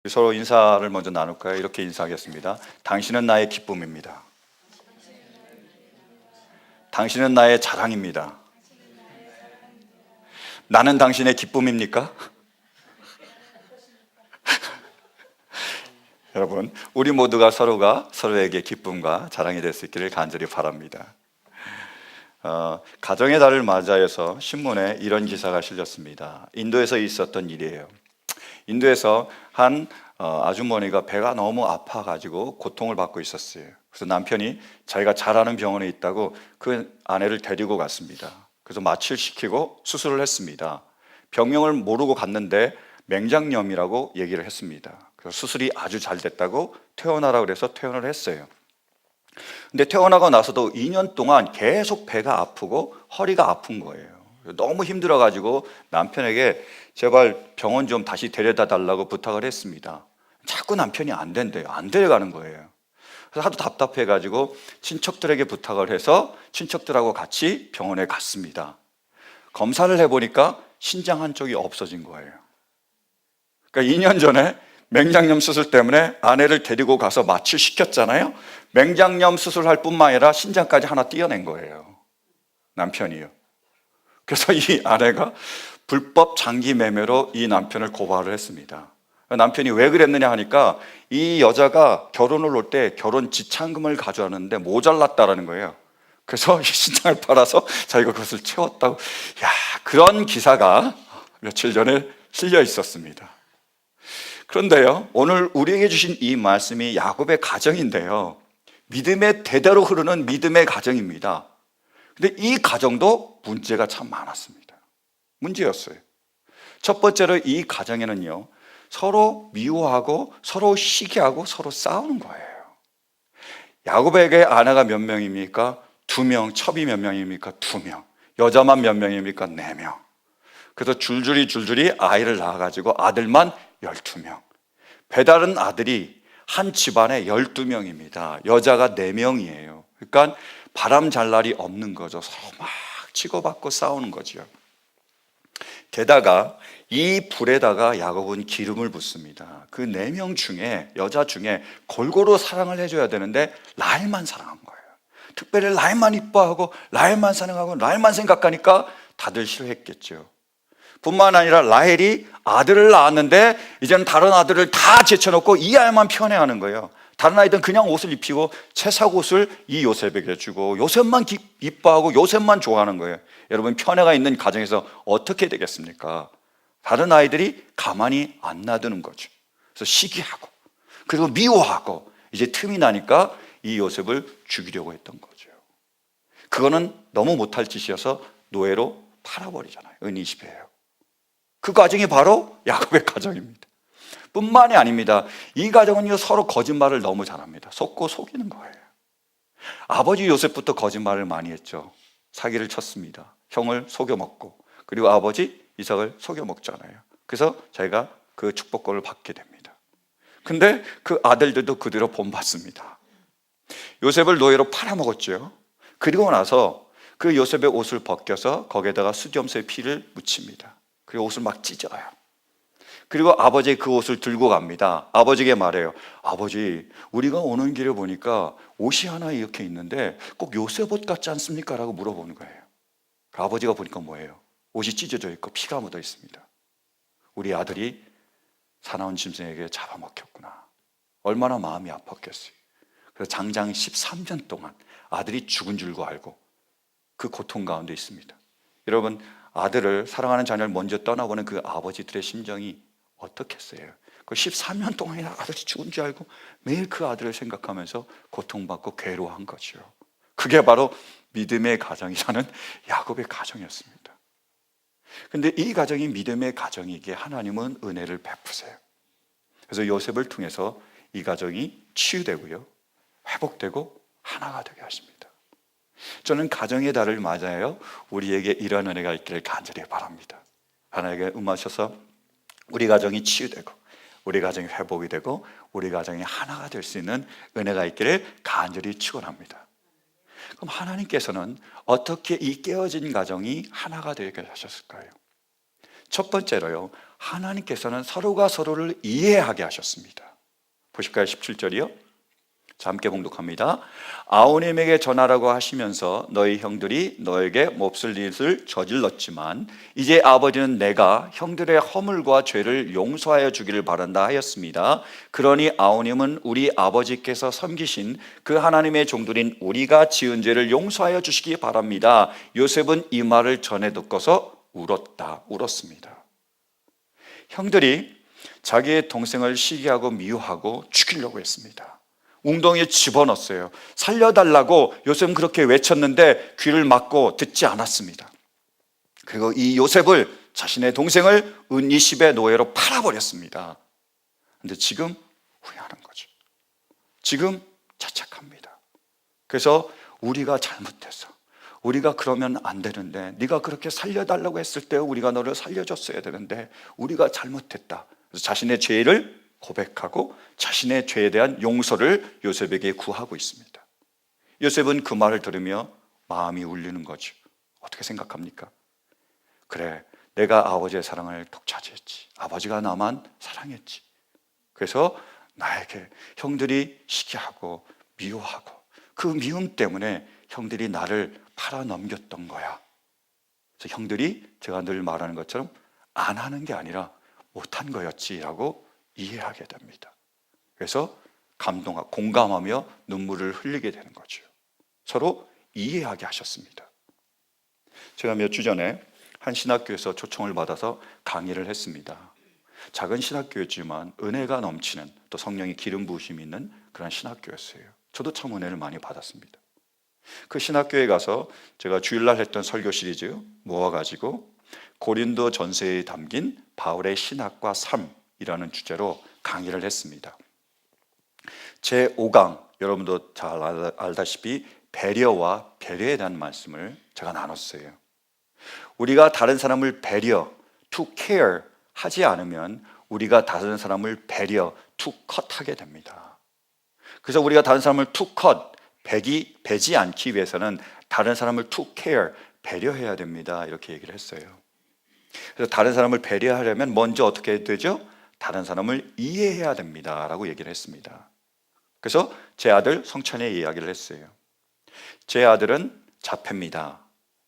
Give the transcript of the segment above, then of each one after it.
서로 인사를 먼저 나눌까요? 이렇게 인사하겠습니다. 당신은 나의 기쁨입니다. 당신은 나의 자랑입니다. 나는 당신의 기쁨입니까? 여러분, 우리 모두가 서로가 서로에게 기쁨과 자랑이 될 수 있기를 간절히 바랍니다. 가정의 달을 맞이해서 신문에 이런 기사가 실렸습니다. 인도에서 있었던 일이에요. 인도에서 한 아주머니가 배가 너무 아파가지고 고통을 받고 있었어요. 그래서 남편이 자기가 잘 아는 병원에 있다고 그 아내를 데리고 갔습니다. 그래서 마취를 시키고 수술을 했습니다. 병명을 모르고 갔는데 맹장염이라고 얘기를 했습니다. 그래서 수술이 아주 잘 됐다고 퇴원하라고 그래서 퇴원을 했어요. 근데 퇴원하고 나서도 2년 동안 계속 배가 아프고 허리가 아픈 거예요. 너무 힘들어가지고 남편에게 제발 병원 좀 다시 데려다 달라고 부탁을 했습니다. 자꾸 남편이 안 된대요. 안 데려가는 거예요. 그래서 하도 답답해가지고 친척들에게 부탁을 해서 친척들하고 같이 병원에 갔습니다. 검사를 해보니까 신장 한쪽이 없어진 거예요. 그러니까 2년 전에 맹장염 수술 때문에 아내를 데리고 가서 마취를 시켰잖아요. 맹장염 수술할 뿐만 아니라 신장까지 하나 띄어낸 거예요. 남편이요. 그래서 이 아내가 불법 장기 매매로 이 남편을 고발을 했습니다. 남편이 왜 그랬느냐 하니까 이 여자가 결혼을 올 때 결혼 지참금을 가져왔는데 모자랐다라는 거예요. 그래서 이 신장을 팔아서 자기가 그것을 채웠다고. 야, 그런 기사가 며칠 전에 실려 있었습니다. 그런데요, 오늘 우리에게 주신 이 말씀이 야곱의 가정인데요, 믿음의 대대로 흐르는 믿음의 가정입니다. 근데 이 가정도 문제가 참 많았습니다. 문제였어요. 첫 번째로 이 가정에는요, 서로 미워하고 서로 시기하고 서로 싸우는 거예요. 야곱에게 아내가 몇 명입니까? 2명. 첩이 몇 명입니까? 2명. 여자만 몇 명입니까? 4명. 그래서 줄줄이 아이를 낳아가지고 아들만 12명. 배다른 아들이 한 집안에 12명입니다. 여자가 4명이에요. 그러니까 바람 잘 날이 없는 거죠. 서로 막 치고받고 싸우는 거죠. 게다가 이 불에다가 야곱은 기름을 붓습니다. 그 4명 중에, 여자 중에 골고루 사랑을 해줘야 되는데 라헬만 사랑한 거예요. 특별히 라헬만 이뻐하고 라헬만 사랑하고 라헬만 생각하니까 다들 싫어했겠죠. 뿐만 아니라 라헬이 아들을 낳았는데 이제는 다른 아들을 다 제쳐놓고 이 아이만 편애하는 거예요. 다른 아이들은 그냥 옷을 입히고 채색 옷을 이 요셉에게 주고 요셉만 이뻐하고 요셉만 좋아하는 거예요. 여러분, 편애가 있는 가정에서 어떻게 되겠습니까? 다른 아이들이 가만히 안 놔두는 거죠. 그래서 시기하고 그리고 미워하고 이제 틈이 나니까 이 요셉을 죽이려고 했던 거죠. 그거는 너무 못할 짓이어서 노예로 팔아버리잖아요. 은이십이에요. 그 가정이 바로 야곱의 가정입니다. 뿐만이 아닙니다. 이 가정은요, 서로 거짓말을 너무 잘합니다. 속고 속이는 거예요. 아버지 요셉부터 거짓말을 많이 했죠. 사기를 쳤습니다. 형을 속여먹고, 그리고 아버지 이삭을 속여먹잖아요. 그래서 자기가 그 축복권을 받게 됩니다. 근데 그 아들들도 그대로 본받습니다. 요셉을 노예로 팔아먹었죠. 그리고 나서 그 요셉의 옷을 벗겨서 거기에다가 수염새의 피를 묻힙니다. 그리고 옷을 막 찢어요. 그리고 아버지 그 옷을 들고 갑니다. 아버지에게 말해요. 아버지, 우리가 오는 길에 보니까 옷이 하나 이렇게 있는데 꼭 요셉 옷 같지 않습니까? 라고 물어보는 거예요. 아버지가 보니까 뭐예요? 옷이 찢어져 있고 피가 묻어 있습니다. 우리 아들이 사나운 짐승에게 잡아먹혔구나. 얼마나 마음이 아팠겠어요. 그래서 장장 13년 동안 아들이 죽은 줄도 알고 그 고통 가운데 있습니다. 여러분, 아들을, 사랑하는 자녀를 먼저 떠나보는 그 아버지들의 심정이 어떻겠어요? 그 13년 동안이나 아들이 죽은 줄 알고 매일 그 아들을 생각하면서 고통받고 괴로워한 거죠. 그게 바로 믿음의 가정이라는 야곱의 가정이었습니다. 근데 이 가정이 믿음의 가정이기에 하나님은 은혜를 베푸세요. 그래서 요셉을 통해서 이 가정이 치유되고요, 회복되고 하나가 되게 하십니다. 저는 가정의 달을 맞아요, 우리에게 이런 은혜가 있기를 간절히 바랍니다. 하나님께 음하셔서 우리 가정이 치유되고 우리 가정이 회복이 되고 우리 가정이 하나가 될 수 있는 은혜가 있기를 간절히 축원합니다. 그럼 하나님께서는 어떻게 이 깨어진 가정이 하나가 되게 하셨을까요? 첫 번째로요, 하나님께서는 서로가 서로를 이해하게 하셨습니다. 보실까요? 17절이요. 자, 함께 봉독합니다. 아우님에게 전하라고 하시면서 너희 형들이 너에게 몹쓸 일을 저질렀지만 이제 아버지는 내가 형들의 허물과 죄를 용서하여 주기를 바란다 하였습니다. 그러니 아우님은 우리 아버지께서 섬기신 그 하나님의 종들인 우리가 지은 죄를 용서하여 주시기 바랍니다. 요셉은 이 말을 전해 듣고서 울었습니다. 형들이 자기의 동생을 시기하고 미워하고 죽이려고 했습니다. 웅덩이에 집어넣었어요. 살려달라고 요셉은 그렇게 외쳤는데 귀를 막고 듣지 않았습니다. 그리고 이 요셉을, 자신의 동생을 은 20의 노예로 팔아버렸습니다. 그런데 지금 후회하는 거죠. 지금 자책합니다. 그래서 우리가 잘못해서, 우리가 그러면 안 되는데, 네가 그렇게 살려달라고 했을 때 우리가 너를 살려줬어야 되는데 우리가 잘못했다. 그래서 자신의 죄를 고백하고 자신의 죄에 대한 용서를 요셉에게 구하고 있습니다. 요셉은 그 말을 들으며 마음이 울리는 거죠. 어떻게 생각합니까? 그래, 내가 아버지의 사랑을 독차지했지. 아버지가 나만 사랑했지. 그래서 나에게 형들이 시기하고 미워하고 그 미움 때문에 형들이 나를 팔아넘겼던 거야. 그래서 형들이 제가 늘 말하는 것처럼 안 하는 게 아니라 못한 거였지라고 이해하게 됩니다. 그래서 감동하고 공감하며 눈물을 흘리게 되는 거죠. 서로 이해하게 하셨습니다. 제가 몇 주 전에 한 신학교에서 초청을 받아서 강의를 했습니다. 작은 신학교였지만 은혜가 넘치는, 또 성령의 기름 부으심이 있는 그런 신학교였어요. 저도 참 은혜를 많이 받았습니다. 그 신학교에 가서 제가 주일날 했던 설교 시리즈 모아가지고 고린도 전서에 담긴 바울의 신학과 삶이라는 주제로 강의를 했습니다. 제 5강, 여러분도 잘 알다시피 배려와 배려에 대한 말씀을 제가 나눴어요. 우리가 다른 사람을 배려, to care 하지 않으면 우리가 다른 사람을 배려, to cut 하게 됩니다. 그래서 우리가 다른 사람을 to cut, 배지 않기 위해서는 다른 사람을 to care, 배려해야 됩니다. 이렇게 얘기를 했어요. 그래서 다른 사람을 배려하려면 먼저 어떻게 해야 되죠? 다른 사람을 이해해야 됩니다. 라고 얘기를 했습니다. 그래서 제 아들 성찬의 이야기를 했어요. 제 아들은 자폐입니다.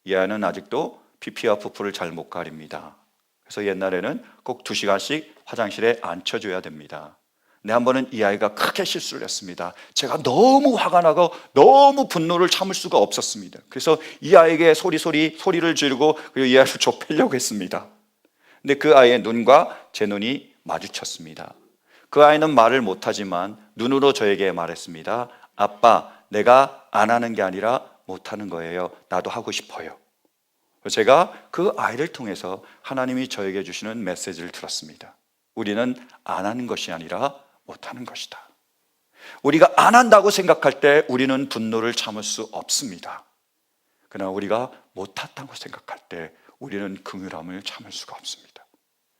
이 아이는 아직도 피피와 푸푸를 잘 못 가립니다. 그래서 옛날에는 꼭 2시간씩 화장실에 앉혀줘야 됩니다. 근데 한 번은 이 아이가 크게 실수를 했습니다. 제가 너무 화가 나고 너무 분노를 참을 수가 없었습니다. 그래서 이 아이에게 소리를 지르고 그리고 이 아이를 좁히려고 했습니다. 근데 그 아이의 눈과 제 눈이 마주쳤습니다. 그 아이는 말을 못하지만 눈으로 저에게 말했습니다. 아빠, 내가 안 하는 게 아니라 못하는 거예요. 나도 하고 싶어요. 제가 그 아이를 통해서 하나님이 저에게 주시는 메시지를 들었습니다. 우리는 안 하는 것이 아니라 못하는 것이다. 우리가 안 한다고 생각할 때 우리는 분노를 참을 수 없습니다. 그러나 우리가 못한다고 생각할 때 우리는 긍휼함을 참을 수가 없습니다.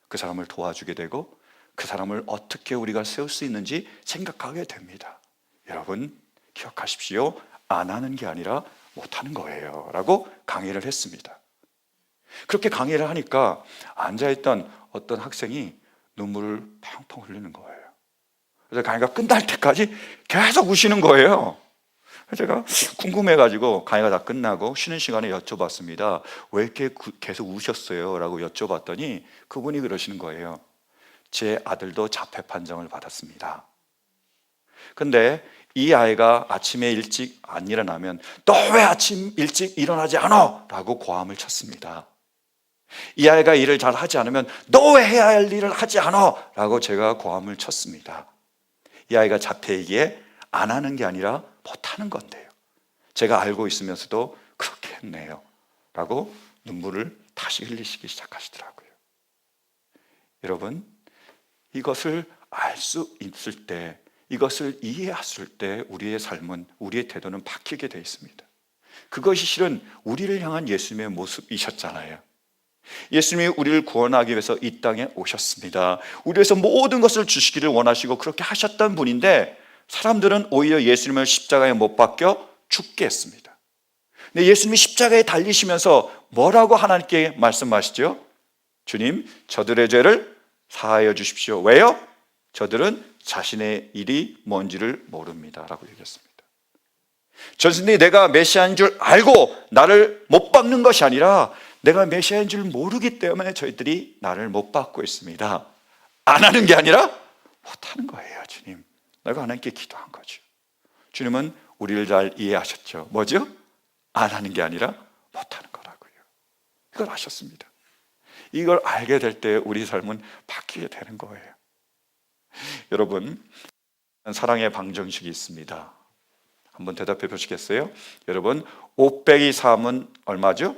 그 사람을 도와주게 되고 그 사람을 어떻게 우리가 세울 수 있는지 생각하게 됩니다. 여러분 기억하십시오. 안 하는 게 아니라 못하는 거예요 라고 강의를 했습니다. 그렇게 강의를 하니까 앉아있던 어떤 학생이 눈물을 펑펑 흘리는 거예요. 그래서 강의가 끝날 때까지 계속 우시는 거예요. 제가 궁금해가지고 강의가 다 끝나고 쉬는 시간에 여쭤봤습니다. 왜 이렇게 계속 우셨어요? 라고 여쭤봤더니 그분이 그러시는 거예요. 제 아들도 자폐 판정을 받았습니다. 근데 이 아이가 아침에 일찍 안 일어나면 너 왜 아침 일찍 일어나지 않아? 라고 고함을 쳤습니다. 이 아이가 일을 잘 하지 않으면 너 왜 해야 할 일을 하지 않아? 라고 제가 고함을 쳤습니다. 이 아이가 자폐이기에 안 하는 게 아니라 못하는 건데요. 제가 알고 있으면서도 그렇게 했네요. 라고 눈물을 다시 흘리시기 시작하시더라고요. 여러분, 이것을 알 수 있을 때, 이것을 이해했을 때 우리의 삶은, 우리의 태도는 바뀌게 되어 있습니다. 그것이 실은 우리를 향한 예수님의 모습이셨잖아요. 예수님이 우리를 구원하기 위해서 이 땅에 오셨습니다. 우리 위해서 모든 것을 주시기를 원하시고 그렇게 하셨던 분인데 사람들은 오히려 예수님을 십자가에 못 박혀 죽게 했습니다. 근데 예수님이 십자가에 달리시면서 뭐라고 하나님께 말씀하시죠? 주님, 저들의 죄를 사하여 주십시오. 왜요? 저들은 자신의 일이 뭔지를 모릅니다 라고 얘기했습니다. 전신이 내가 메시아인 줄 알고 나를 못 박는 것이 아니라 내가 메시아인 줄 모르기 때문에 저희들이 나를 못 받고 있습니다. 안 하는 게 아니라 못하는 거예요. 주님, 내가 하나님께 기도한 거죠. 주님은 우리를 잘 이해하셨죠. 뭐죠? 안 하는 게 아니라 못하는 거라고요. 이걸 아셨습니다. 이걸 알게 될 때 우리 삶은 바뀌게 되는 거예요. 여러분, 사랑의 방정식이 있습니다. 한번 대답해 보시겠어요? 여러분, 5 빼기 3은 얼마죠?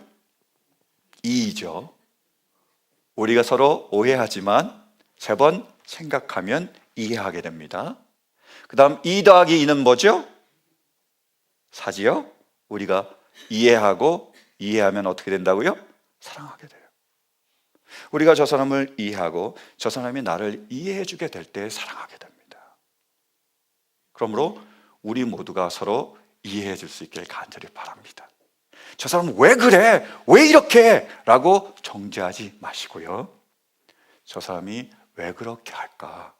2죠. 우리가 서로 오해하지만 3번 생각하면 이해하게 됩니다. 그 다음 2 더하기 2는 뭐죠? 4지요. 우리가 이해하고 이해하면 어떻게 된다고요? 사랑하게 돼요. 우리가 저 사람을 이해하고 저 사람이 나를 이해해 주게 될 때 사랑하게 됩니다. 그러므로 우리 모두가 서로 이해해 줄 수 있길 간절히 바랍니다. 저 사람은 왜 그래? 왜 이렇게? 라고 정죄하지 마시고요. 저 사람이 왜 그렇게 할까?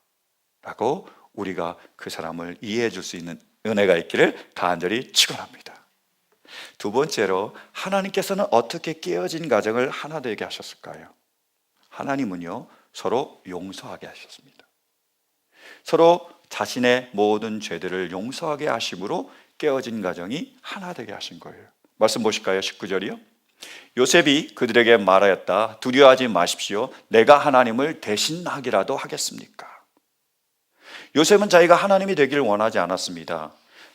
라고 우리가 그 사람을 이해해 줄 수 있는 은혜가 있기를 간절히 축원합니다. 두 번째로, 하나님께서는 어떻게 깨어진 가정을 하나 되게 하셨을까요? 하나님은요, 서로 용서하게 하셨습니다. 서로 자신의 모든 죄들을 용서하게 하심으로 깨어진 가정이 하나 되게 하신 거예요. 말씀 보실까요? 19절이요. 요셉이 그들에게 말하였다. 두려워하지 마십시오. 내가 하나님을 대신하기라도 하겠습니까? 요셉은 자기가 하나님이 되기를 원하지 않았습니다.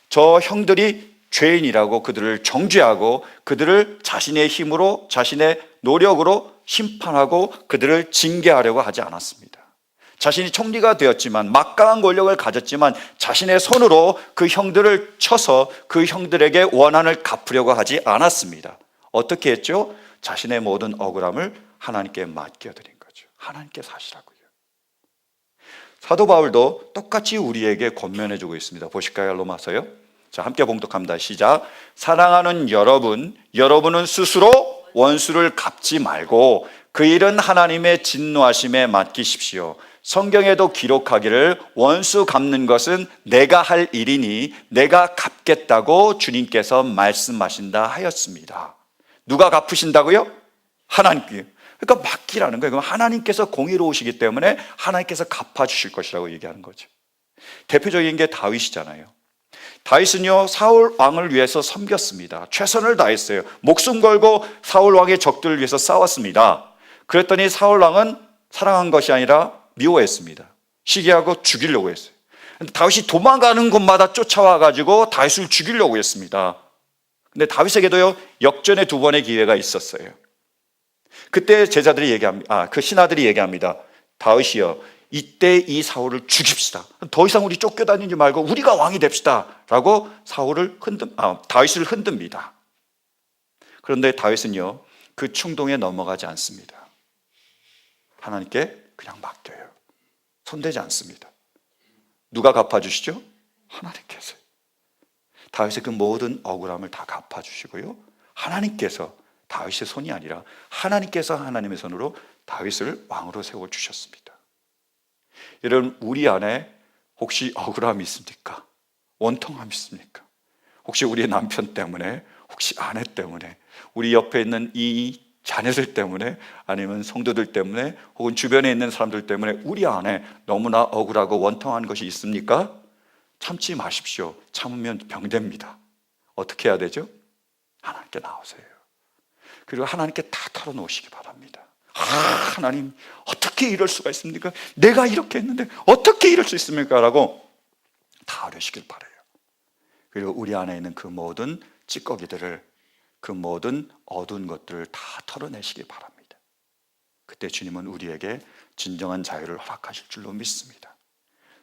저 형들이 죄인이라고 그들을 정죄하고 그들을 자신의 힘으로, 자신의 노력으로 심판하고 그들을 징계하려고 하지 않았습니다. 자신이 총리가 되었지만, 막강한 권력을 가졌지만 자신의 손으로 그 형들을 쳐서 그 형들에게 원한을 갚으려고 하지 않았습니다. 어떻게 했죠? 자신의 모든 억울함을 하나님께 맡겨드린 거죠. 하나님께서 하시라고요. 사도 바울도 똑같이 우리에게 권면해주고 있습니다. 보실까요? 로마서요. 자, 함께 봉독합니다. 시작. 사랑하는 여러분, 여러분은 스스로 원수를 갚지 말고 그 일은 하나님의 진노하심에 맡기십시오. 성경에도 기록하기를 원수 갚는 것은 내가 할 일이니 내가 갚겠다고 주님께서 말씀하신다 하였습니다. 누가 갚으신다고요? 하나님께요. 그러니까 맡기라는 거예요. 그럼 하나님께서 공의로우시기 때문에 하나님께서 갚아주실 것이라고 얘기하는 거죠. 대표적인 게 다윗이잖아요. 다윗은요, 사울 왕을 위해서 섬겼습니다. 최선을 다했어요. 목숨 걸고 사울 왕의 적들을 위해서 싸웠습니다. 그랬더니 사울 왕은 사랑한 것이 아니라 미워했습니다. 시기하고 죽이려고 했어요. 다윗이 도망가는 곳마다 쫓아와가지고 다윗을 죽이려고 했습니다. 근데 다윗에게도요, 역전의 2번의 기회가 있었어요. 그때 제자들이 얘기합니다. 그 신하들이 얘기합니다. 다윗이요, 이때 이 사울을 죽입시다. 더 이상 우리 쫓겨다니지 말고 우리가 왕이 됩시다. 라고 다윗을 흔듭니다. 그런데 다윗은요, 그 충동에 넘어가지 않습니다. 하나님께 그냥 맡겨요. 손대지 않습니다. 누가 갚아주시죠? 하나님께서. 다윗의 그 모든 억울함을 다 갚아주시고요, 하나님께서, 다윗의 손이 아니라 하나님께서 하나님의 손으로 다윗을 왕으로 세워주셨습니다. 여러분, 우리 안에 혹시 억울함이 있습니까? 원통함이 있습니까? 혹시 우리 남편 때문에, 혹시 아내 때문에, 우리 옆에 있는 이 자녀들 때문에, 아니면 성도들 때문에, 혹은 주변에 있는 사람들 때문에 우리 안에 너무나 억울하고 원통한 것이 있습니까? 참지 마십시오. 참으면 병됩니다. 어떻게 해야 되죠? 하나님께 나오세요. 그리고 하나님께 다 털어놓으시기 바랍니다. 하나님, 어떻게 이럴 수가 있습니까? 내가 이렇게 했는데 어떻게 이럴 수 있습니까? 라고 다 하려시길 바라요. 그리고 우리 안에 있는 그 모든 찌꺼기들을, 그 모든 어두운 것들을 다 털어내시기 바랍니다. 그때 주님은 우리에게 진정한 자유를 허락하실 줄로 믿습니다.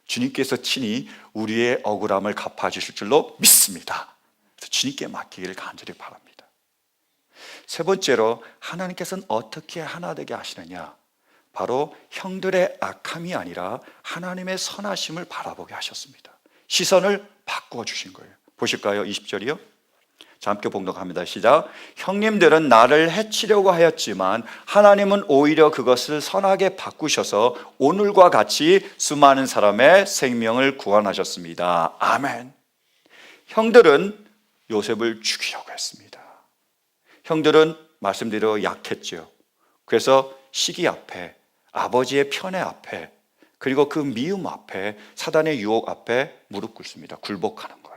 주님께서 친히 우리의 억울함을 갚아주실 줄로 믿습니다. 그래서 주님께 맡기기를 간절히 바랍니다. 세 번째로, 하나님께서는 어떻게 하나 되게 하시느냐? 바로 형들의 악함이 아니라 하나님의 선하심을 바라보게 하셨습니다. 시선을 바꾸어 주신 거예요. 보실까요? 20절이요. 자, 함께 봉독합니다. 시작. 형님들은 나를 해치려고 하였지만 하나님은 오히려 그것을 선하게 바꾸셔서 오늘과 같이 수많은 사람의 생명을 구원하셨습니다. 아멘. 형들은 요셉을 죽이려고 했습니다. 형들은 말씀대로 약했죠. 그래서 시기 앞에, 아버지의 편애 앞에, 그리고 그 미움 앞에, 사단의 유혹 앞에 무릎 꿇습니다. 굴복하는 거예요.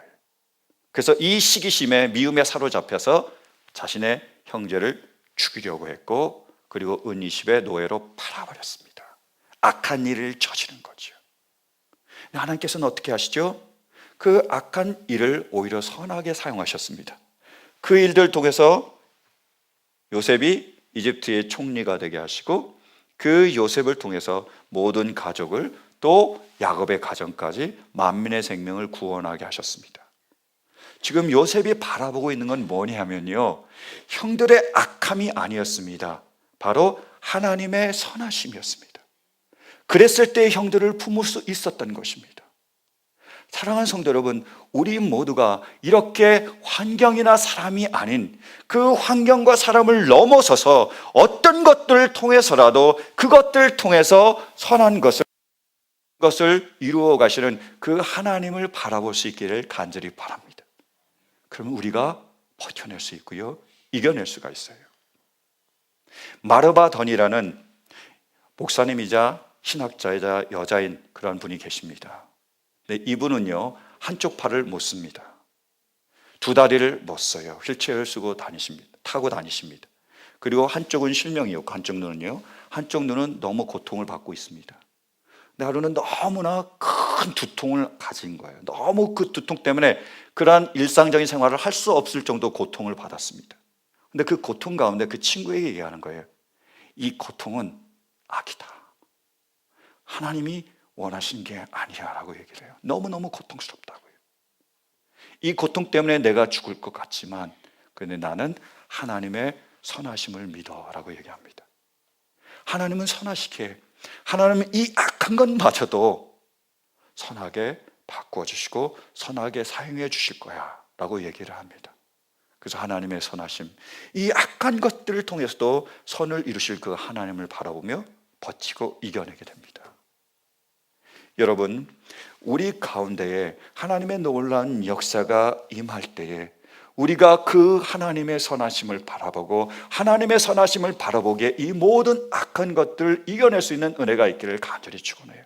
그래서 이 시기심에, 미움에 사로잡혀서 자신의 형제를 죽이려고 했고, 그리고 은20의 노예로 팔아버렸습니다. 악한 일을 저지른 거죠. 하나님께서는 어떻게 하시죠? 그 악한 일을 오히려 선하게 사용하셨습니다. 그 일들 통해서 요셉이 이집트의 총리가 되게 하시고, 그 요셉을 통해서 모든 가족을, 또 야곱의 가정까지 만민의 생명을 구원하게 하셨습니다. 지금 요셉이 바라보고 있는 건 뭐냐면요, 형들의 악함이 아니었습니다. 바로 하나님의 선하심이었습니다. 그랬을 때 형들을 품을 수 있었던 것입니다. 사랑하는 성도 여러분, 우리 모두가 이렇게 환경이나 사람이 아닌 그 환경과 사람을 넘어서서 어떤 것들을 통해서라도 그것들을 통해서 선한 것을 이루어 가시는 그 하나님을 바라볼 수 있기를 간절히 바랍니다. 그러면 우리가 버텨낼 수 있고요, 이겨낼 수가 있어요. 마르바던이라는 목사님이자 신학자이자 여자인 그런 분이 계십니다. 근데 이분은요, 한쪽 팔을 못 씁니다. 두 다리를 못 써요. 휠체어를 타고 다니십니다. 그리고 한쪽은 실명이었고 한쪽 눈은 너무 고통을 받고 있습니다. 근데 하루는 너무나 큰 두통을 가진 거예요. 너무 그 두통 때문에 그러한 일상적인 생활을 할 수 없을 정도 고통을 받았습니다. 근데 그 고통 가운데 그 친구에게 얘기하는 거예요. 이 고통은 악이다. 하나님이 원하시는 게 아니야 라고 얘기를 해요. 너무너무 고통스럽다고요. 이 고통 때문에 내가 죽을 것 같지만 그런데 나는 하나님의 선하심을 믿어 라고 얘기합니다. 하나님은 선하시기에 하나님은 이 악한 것마저도 선하게 바꾸어 주시고 선하게 사용해 주실 거야 라고 얘기를 합니다. 그래서 하나님의 선하심, 이 악한 것들을 통해서도 선을 이루실 그 하나님을 바라보며 버티고 이겨내게 됩니다. 여러분, 우리 가운데에 하나님의 놀라운 역사가 임할 때에 우리가 그 하나님의 선하심을 바라보고 하나님의 선하심을 바라보기에 이 모든 악한 것들을 이겨낼 수 있는 은혜가 있기를 간절히 축원해요.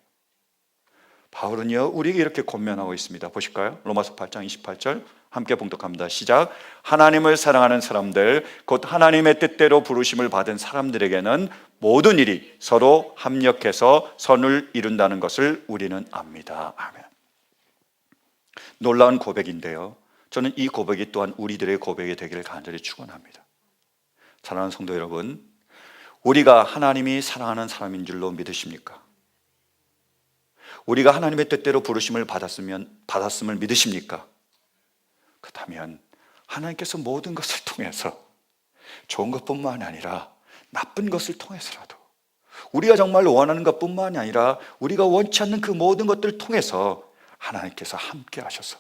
바울은요, 우리에게 이렇게 권면하고 있습니다. 보실까요? 로마서 8장 28절 함께 봉독합니다. 시작. 하나님을 사랑하는 사람들, 곧 하나님의 뜻대로 부르심을 받은 사람들에게는 모든 일이 서로 합력해서 선을 이룬다는 것을 우리는 압니다. 아멘. 놀라운 고백인데요, 저는 이 고백이 또한 우리들의 고백이 되기를 간절히 축원합니다. 사랑하는 성도 여러분, 우리가 하나님이 사랑하는 사람인 줄로 믿으십니까? 우리가 하나님의 뜻대로 부르심을 받았음을 믿으십니까? 그렇다면 하나님께서 모든 것을 통해서, 좋은 것뿐만 아니라 나쁜 것을 통해서라도, 우리가 정말 원하는 것뿐만이 아니라 우리가 원치 않는 그 모든 것들을 통해서 하나님께서 함께 하셔서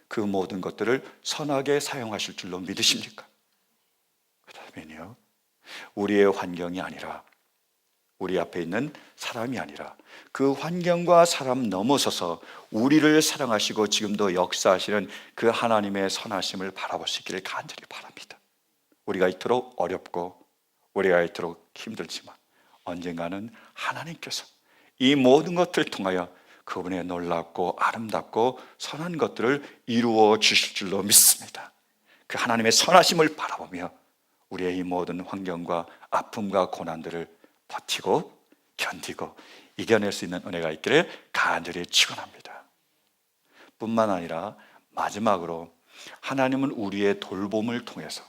그 모든 것들을 선하게 사용하실 줄로 믿으십니까? 그렇다면요, 우리의 환경이 아니라, 우리 앞에 있는 사람이 아니라 그 환경과 사람 넘어서서 우리를 사랑하시고 지금도 역사하시는 그 하나님의 선하심을 바라볼 수 있기를 간절히 바랍니다. 우리가 이토록 어렵고 우리가 이토록 힘들지만 언젠가는 하나님께서 이 모든 것들을 통하여 그분의 놀랍고 아름답고 선한 것들을 이루어 주실 줄로 믿습니다. 그 하나님의 선하심을 바라보며 우리의 이 모든 환경과 아픔과 고난들을 버티고 견디고 이겨낼 수 있는 은혜가 있기를 간절히 축원합니다. 뿐만 아니라 마지막으로 하나님은 우리의 돌봄을 통해서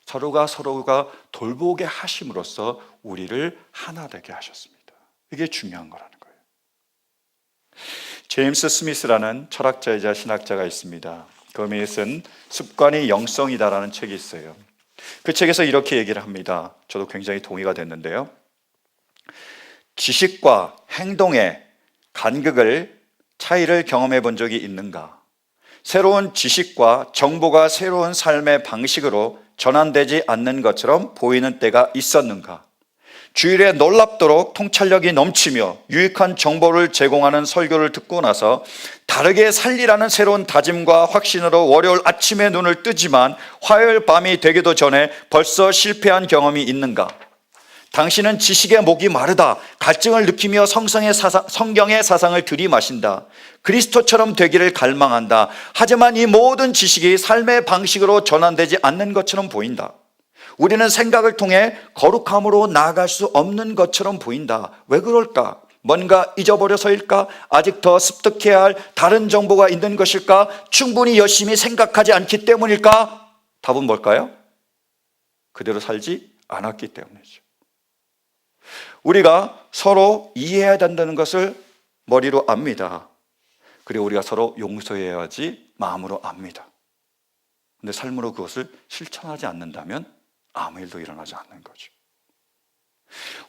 서로가 돌보게 하심으로써 우리를 하나 되게 하셨습니다. 이게 중요한 거라는 거예요. 제임스 스미스라는 철학자이자 신학자가 있습니다. 그분이 쓴 습관이 영성이다라는 책이 있어요. 그 책에서 이렇게 얘기를 합니다. 저도 굉장히 동의가 됐는데요, 지식과 행동의 간극을 차이를 경험해 본 적이 있는가? 새로운 지식과 정보가 새로운 삶의 방식으로 전환되지 않는 것처럼 보이는 때가 있었는가? 주일에 놀랍도록 통찰력이 넘치며 유익한 정보를 제공하는 설교를 듣고 나서 다르게 살리라는 새로운 다짐과 확신으로 월요일 아침에 눈을 뜨지만 화요일 밤이 되기도 전에 벌써 실패한 경험이 있는가? 당신은 지식의 목이 마르다, 갈증을 느끼며 성경의 사상을 들이마신다, 그리스도처럼 되기를 갈망한다. 하지만 이 모든 지식이 삶의 방식으로 전환되지 않는 것처럼 보인다. 우리는 생각을 통해 거룩함으로 나아갈 수 없는 것처럼 보인다. 왜 그럴까? 뭔가 잊어버려서일까? 아직 더 습득해야 할 다른 정보가 있는 것일까? 충분히 열심히 생각하지 않기 때문일까? 답은 뭘까요? 그대로 살지 않았기 때문이죠. 우리가 서로 이해해야 된다는 것을 머리로 압니다. 그리고 우리가 서로 용서해야지 마음으로 압니다. 근데 삶으로 그것을 실천하지 않는다면 아무 일도 일어나지 않는 거죠.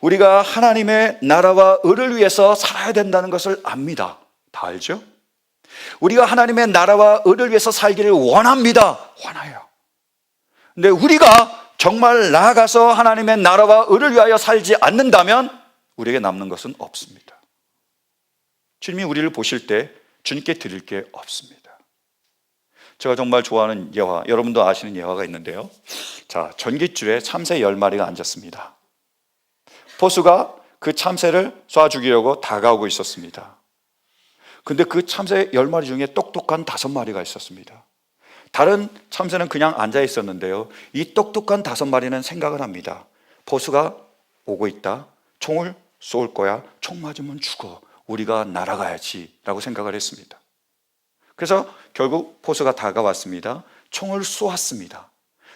우리가 하나님의 나라와 의를 위해서 살아야 된다는 것을 압니다. 다 알죠? 우리가 하나님의 나라와 의를 위해서 살기를 원합니다. 원해요. 근데 우리가 정말 나아가서 하나님의 나라와 의를 위하여 살지 않는다면 우리에게 남는 것은 없습니다. 주님이 우리를 보실 때 주님께 드릴 게 없습니다. 제가 정말 좋아하는 예화, 여러분도 아시는 예화가 있는데요. 자, 전깃줄에 참새 10마리가 앉았습니다. 포수가 그 참새를 쏴 죽이려고 다가오고 있었습니다. 근데 그 참새 10마리 중에 똑똑한 5마리가 있었습니다. 다른 참새는 그냥 앉아 있었는데요. 이 똑똑한 5마리는 생각을 합니다. 포수가 오고 있다. 총을 쏠 거야. 총 맞으면 죽어. 우리가 날아가야지 라고 생각을 했습니다. 그래서 결국 포수가 다가왔습니다. 총을 쏘았습니다.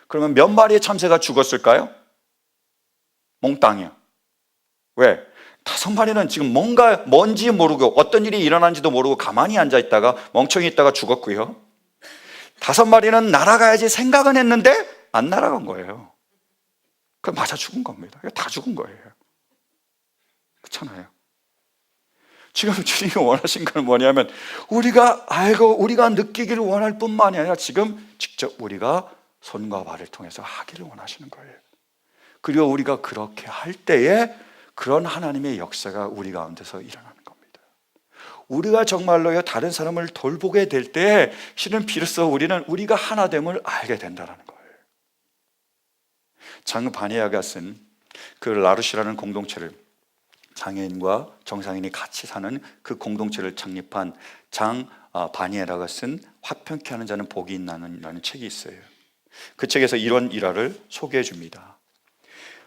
그러면 몇 마리의 참새가 죽었을까요? 몽땅이요. 왜? 5마리는 지금 뭔지 모르고 어떤 일이 일어난지도 모르고 가만히 앉아 있다가 멍청이 있다가 죽었고요. 5마리는 날아가야지 생각은 했는데 안 날아간 거예요. 그 맞아 죽은 겁니다. 다 죽은 거예요. 그렇잖아요. 지금 주님이 원하신 건 뭐냐면 우리가 알고 우리가 느끼기를 원할 뿐만이 아니라 지금 직접 우리가 손과 발을 통해서 하기를 원하시는 거예요. 그리고 우리가 그렇게 할 때에 그런 하나님의 역사가 우리 가운데서 일어나는 겁니다. 우리가 정말로요 다른 사람을 돌보게 될 때 실은 비로소 우리는 우리가 하나됨을 알게 된다는 거예요. 장 바니아가 쓴 그 라루시라는 공동체를 장애인과 정상인이 같이 사는 그 공동체를 창립한 장 바니에라가 쓴 화평케 하는 자는 복이 있나는 책이 있어요. 그 책에서 이런 일화를 소개해 줍니다.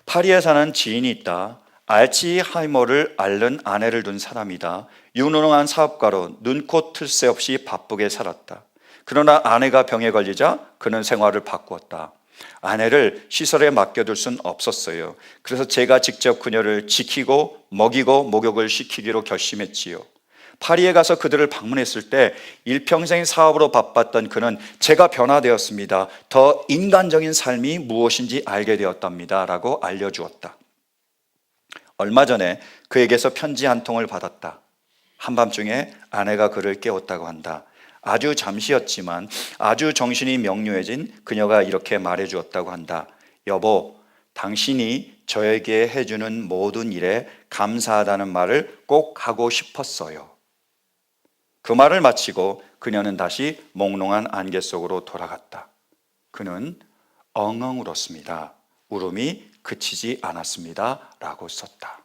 파리에 사는 지인이 있다. 알츠하이머를 앓는 아내를 둔 사람이다. 유능한 사업가로 눈코 뜰 새 없이 바쁘게 살았다. 그러나 아내가 병에 걸리자 그는 생활을 바꾸었다. 아내를 시설에 맡겨둘 순 없었어요. 그래서 제가 직접 그녀를 지키고 먹이고 목욕을 시키기로 결심했지요. 파리에 가서 그들을 방문했을 때 일평생 사업으로 바빴던 그는 제가 변화되었습니다. 더 인간적인 삶이 무엇인지 알게 되었답니다. 라고 알려주었다. 얼마 전에 그에게서 편지 한 통을 받았다. 한밤중에 아내가 그를 깨웠다고 한다. 아주 잠시였지만 아주 정신이 명료해진 그녀가 이렇게 말해주었다고 한다. 여보, 당신이 저에게 해주는 모든 일에 감사하다는 말을 꼭 하고 싶었어요. 그 말을 마치고 그녀는 다시 몽롱한 안개 속으로 돌아갔다. 그는 엉엉 울었습니다. 울음이 그치지 않았습니다. 라고 썼다.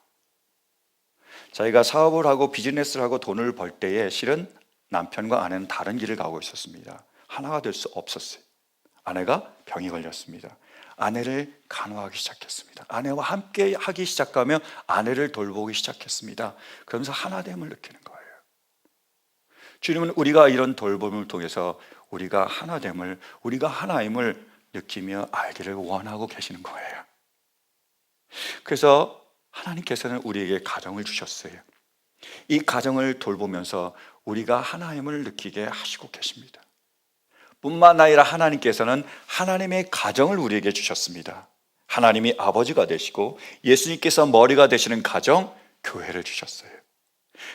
자기가 사업을 하고 비즈니스를 하고 돈을 벌 때에 실은 남편과 아내는 다른 길을 가고 있었습니다. 하나가 될 수 없었어요. 아내가 병이 걸렸습니다. 아내를 간호하기 시작했습니다. 아내와 함께 하기 시작하며 아내를 돌보기 시작했습니다. 그러면서 하나됨을 느끼는 거예요. 주님은 우리가 이런 돌봄을 통해서 우리가 하나됨을, 우리가 하나임을 느끼며 알기를 원하고 계시는 거예요. 그래서 하나님께서는 우리에게 가정을 주셨어요. 이 가정을 돌보면서 우리가 하나님을 느끼게 하시고 계십니다. 뿐만 아니라 하나님께서는 하나님의 가정을 우리에게 주셨습니다. 하나님이 아버지가 되시고 예수님께서 머리가 되시는 가정, 교회를 주셨어요.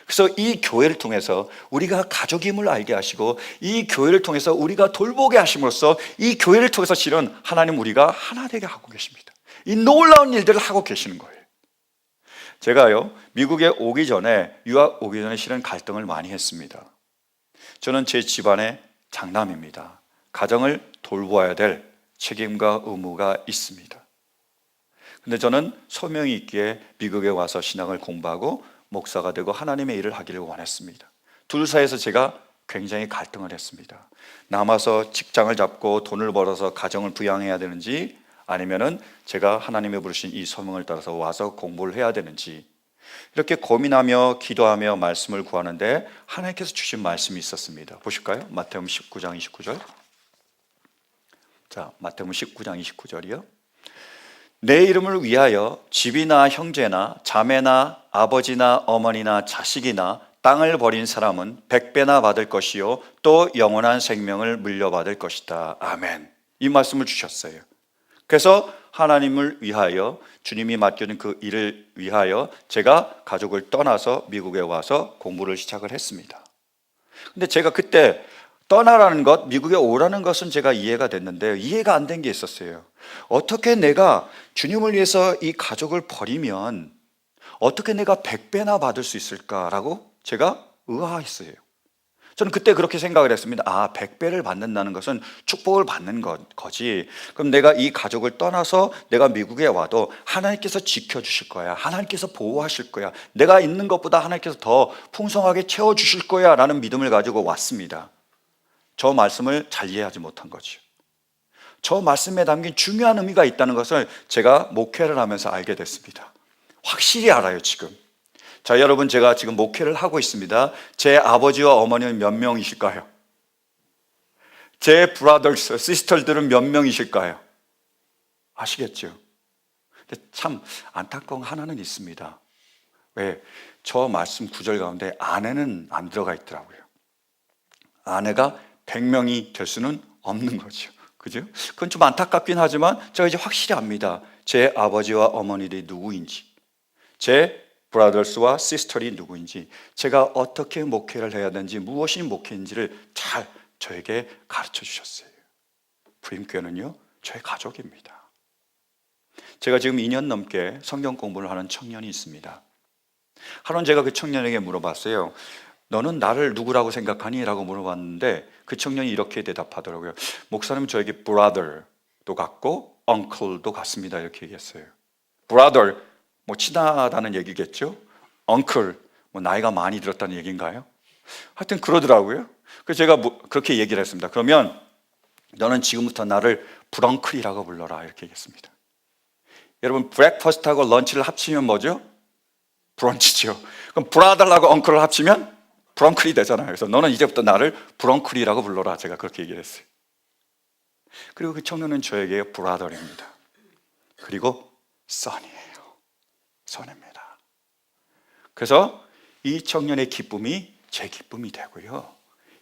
그래서 이 교회를 통해서 우리가 가족임을 알게 하시고, 이 교회를 통해서 우리가 돌보게 하심으로써 이 교회를 통해서 실은 하나님 우리가 하나 되게 하고 계십니다. 이 놀라운 일들을 하고 계시는 거예요. 제가요, 미국에 오기 전에, 유학 오기 전에 실은 갈등을 많이 했습니다. 저는 제 집안의 장남입니다. 가정을 돌보아야 될 책임과 의무가 있습니다. 근데 저는 소명이 있기에 미국에 와서 신앙을 공부하고 목사가 되고 하나님의 일을 하기를 원했습니다. 둘 사이에서 제가 굉장히 갈등을 했습니다. 남아서 직장을 잡고 돈을 벌어서 가정을 부양해야 되는지, 아니면은 제가 하나님의 부르신 이 소명을 따라서 와서 공부를 해야 되는지, 이렇게 고민하며 기도하며 말씀을 구하는데 하나님께서 주신 말씀이 있었습니다. 보실까요? 마태복음 19장 29절. 자, 마태복음 19장 29절이요. 내 이름을 위하여 집이나 형제나 자매나 아버지나 어머니나 자식이나 땅을 버린 사람은 100배나 받을 것이요 또 영원한 생명을 물려받을 것이다. 아멘. 이 말씀을 주셨어요. 그래서 하나님을 위하여, 주님이 맡겨준 그 일을 위하여 제가 가족을 떠나서 미국에 와서 공부를 시작을 했습니다. 근데 제가 그때 떠나라는 것, 미국에 오라는 것은 제가 이해가 됐는데 이해가 안 된 게 있었어요. 어떻게 내가 주님을 위해서 이 가족을 버리면 어떻게 내가 100배나 받을 수 있을까라고 제가 의아했어요. 저는 그때 그렇게 생각을 했습니다. 아, 100배를 받는다는 것은 축복을 받는 거지. 그럼 내가 이 가족을 떠나서 내가 미국에 와도 하나님께서 지켜주실 거야. 하나님께서 보호하실 거야. 내가 있는 것보다 하나님께서 더 풍성하게 채워주실 거야 라는 믿음을 가지고 왔습니다. 저 말씀을 잘 이해하지 못한 거죠. 저 말씀에 담긴 중요한 의미가 있다는 것을 제가 목회를 하면서 알게 됐습니다. 확실히 알아요, 지금. 자, 여러분, 제가 지금 목회를 하고 있습니다. 제 아버지와 어머니는 몇 명이실까요? 제 브라더스, 시스터들은 몇 명이실까요? 아시겠죠? 근데 참 안타까운 하나는 있습니다. 왜? 저 말씀 구절 가운데 아내는 안 들어가 있더라고요. 아내가 100명이 될 수는 없는 거죠. 그죠? 그건 좀 안타깝긴 하지만 제가 이제 확실히 압니다. 제 아버지와 어머니들이 누구인지, 제 브라더스와 시스터리 누구인지, 제가 어떻게 목회를 해야 되는지, 무엇이 목회인지를 잘 저에게 가르쳐 주셨어요. 부임교회는요, 저의 가족입니다. 제가 지금 2년 넘게 성경 공부를 하는 청년이 있습니다. 하루는 제가 그 청년에게 물어봤어요. 너는 나를 누구라고 생각하니? 라고 물어봤는데 그 청년이 이렇게 대답하더라고요. 목사님, 저에게 brother도 같고 uncle도 같습니다. 이렇게 얘기했어요. brother, 뭐 친하다는 얘기겠죠? uncle, 뭐 나이가 많이 들었다는 얘기인가요? 하여튼 그러더라고요. 그래서 제가 그렇게 얘기를 했습니다. 그러면 너는 지금부터 나를 브렁클이라고 불러라, 이렇게 얘기했습니다. 여러분, 브렉퍼스트하고 런치를 합치면 뭐죠? 브런치죠. 그럼 브라더하고 엉클을 합치면 브렁클이 되잖아요. 그래서 너는 이제부터 나를 브렁클이라고 불러라, 제가 그렇게 얘기를 했어요. 그리고 그 청년은 저에게 브라더입니다. 그리고 son이에요. son입니다. 그래서 이 청년의 기쁨이 제 기쁨이 되고요,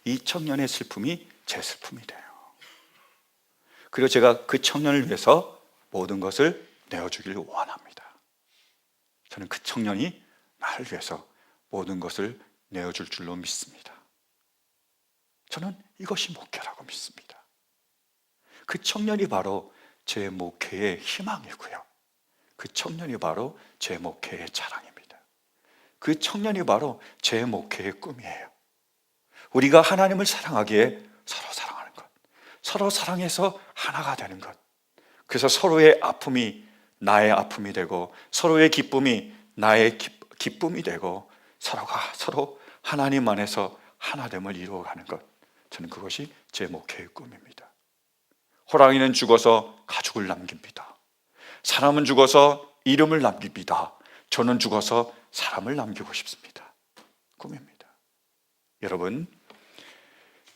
이 청년의 슬픔이 제 슬픔이 돼요. 그리고 제가 그 청년을 위해서 모든 것을 내어주기를 원합니다. 저는 그 청년이 나를 위해서 모든 것을 내어줄 줄로 믿습니다. 저는 이것이 목회라고 믿습니다. 그 청년이 바로 제 목회의 희망이고요, 그 청년이 바로 제 목회의 자랑입니다. 그 청년이 바로 제 목회의 꿈이에요. 우리가 하나님을 사랑하기에 서로 사랑하는 것, 서로 사랑해서 하나가 되는 것, 그래서 서로의 아픔이 나의 아픔이 되고 서로의 기쁨이 나의 기쁨이 되고 서로가 서로 하나님 안에서 하나됨을 이루어가는 것, 저는 그것이 제 목회의 꿈입니다. 호랑이는 죽어서 가죽을 남깁니다. 사람은 죽어서 이름을 남깁니다. 저는 죽어서 사람을 남기고 싶습니다. 꿈입니다. 여러분,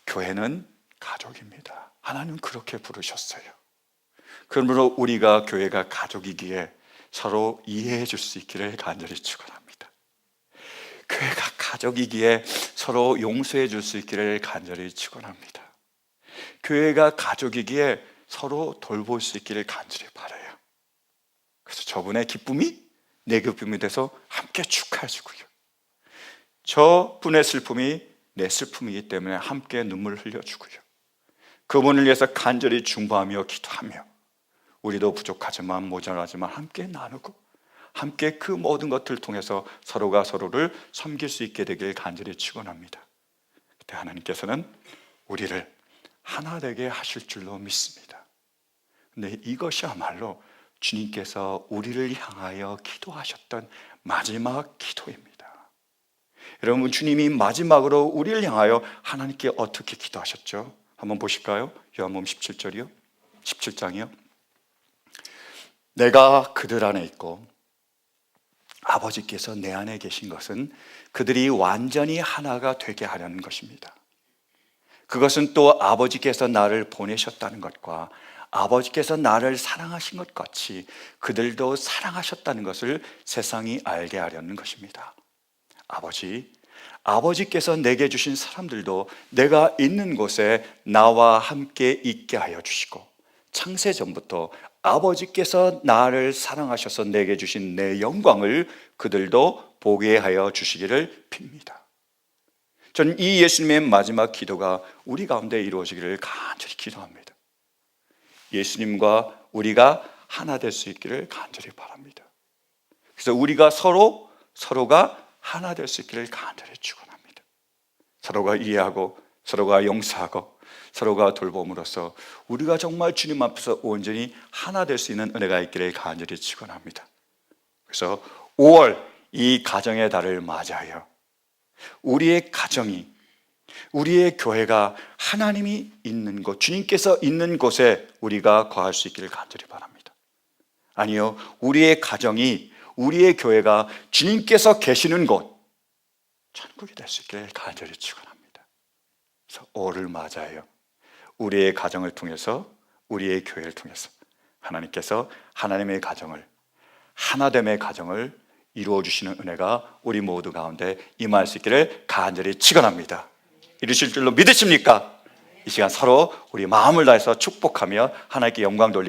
교회는 가족입니다. 하나님은 그렇게 부르셨어요. 그러므로 우리가 교회가 가족이기에 서로 이해해 줄 수 있기를 간절히 축원합니다. 교회가 가족이기에 서로 용서해 줄 수 있기를 간절히 축원합니다. 교회가 가족이기에 서로 돌볼 수 있기를 간절히 바라요. 그래서 저분의 기쁨이 내 기쁨이 돼서 함께 축하해 주고요, 저 분의 슬픔이 내 슬픔이기 때문에 함께 눈물을 흘려주고요, 그분을 위해서 간절히 중보하며 기도하며 우리도 부족하지만 모자라지만 함께 나누고 함께 그 모든 것들을 통해서 서로가 서로를 섬길 수 있게 되길 간절히 축원합니다. 그때 하나님께서는 우리를 하나 되게 하실 줄로 믿습니다. 근데 이것이야말로 주님께서 우리를 향하여 기도하셨던 마지막 기도입니다. 여러분, 주님이 마지막으로 우리를 향하여 하나님께 어떻게 기도하셨죠? 한번 보실까요? 요한복음 17절이요. 17장이요. 내가 그들 안에 있고 아버지께서 내 안에 계신 것은 그들이 완전히 하나가 되게 하려는 것입니다. 그것은 또 아버지께서 나를 보내셨다는 것과 아버지께서 나를 사랑하신 것 같이 그들도 사랑하셨다는 것을 세상이 알게 하려는 것입니다. 아버지께서 내게 주신 사람들도 내가 있는 곳에 나와 함께 있게 하여 주시고, 창세전부터 아버지께서 나를 사랑하셔서 내게 주신 내 영광을 그들도 보게 하여 주시기를 빕니다. 저는 이 예수님의 마지막 기도가 우리 가운데 이루어지기를 간절히 기도합니다. 예수님과 우리가 하나 될 수 있기를 간절히 바랍니다. 그래서 우리가 서로가 하나 될 수 있기를 간절히 축원합니다. 서로가 이해하고 서로가 용서하고 서로가 돌봄으로써 우리가 정말 주님 앞에서 온전히 하나 될 수 있는 은혜가 있기를 간절히 축원합니다. 그래서 5월 이 가정의 달을 맞이하여 우리의 가정이, 우리의 교회가 하나님이 있는 곳, 주님께서 있는 곳에 우리가 거할 수 있기를 간절히 바랍니다. 아니요, 우리의 가정이, 우리의 교회가 주님께서 계시는 곳, 천국이 될 수 있기를 간절히 축원합니다. 그래서 5월을 맞이하여 우리의 가정을 통해서, 우리의 교회를 통해서 하나님께서 하나님의 가정을, 하나됨의 가정을 이루어 주시는 은혜가 우리 모두 가운데 임할 수 있기를 간절히 축원합니다. 이루실 줄로 믿으십니까? 이 시간 서로 우리 마음을 다해서 축복하며 하나님께 영광 돌리고